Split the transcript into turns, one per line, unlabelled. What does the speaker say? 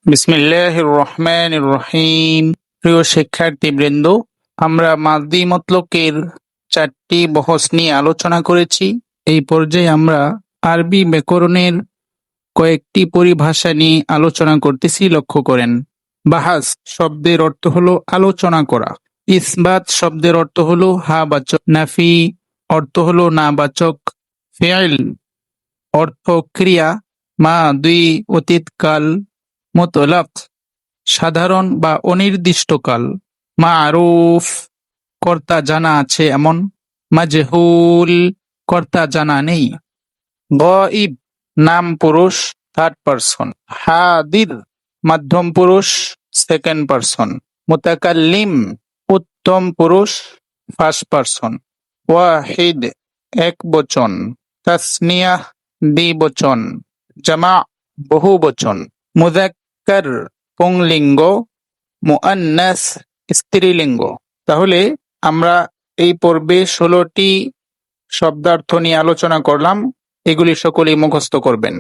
বিসমিল্লাহির রহমানির রহিম। প্রিয় শিক্ষার্থীবৃন্দ, আমরা মাদি মতলকের 4টি বহস নিয়ে আলোচনা করেছি। এই পর্যায়ে আমরা আরবি ব্যাকরণের কয়েকটি পরিভাষা নিয়ে আলোচনা করতেছি, লক্ষ্য করেন। বাহাস শব্দের অর্থ হলো আলোচনা করা। ইসবাত শব্দের অর্থ হলো হা-বাচক। নাফি অর্থ হলো না-বাচক। ফিইল অর্থ ক্রিয়া। মাদি অতীতকাল। মুতলাক সাধারণ বা অনির্দিষ্টকাল। মারুফ কর্তা জানা আছে এমন। মাজহুল কর্তা জানা নেই। গায়ব নাম পুরুষ থার্ড পারসন। হাদির মধ্যম পুরুষ সেকেন্ড পারসন। মুতাকাল্লিম উত্তম পুরুষ ফার্স্ট পারসন। ওয়াহিদ এক বচন। তাসনিয়া দ্বিবচন। জামা বহু বচন। মুযাক্কার পুংলিঙ্গ। মুআন্নাস স্ত্রীলিঙ্গ। তাহলে আমরা এই পর্বে 16টি শব্দার্থ নিয়ে আলোচনা করলাম। এগুলি সকলেই মুখস্থ করবেন।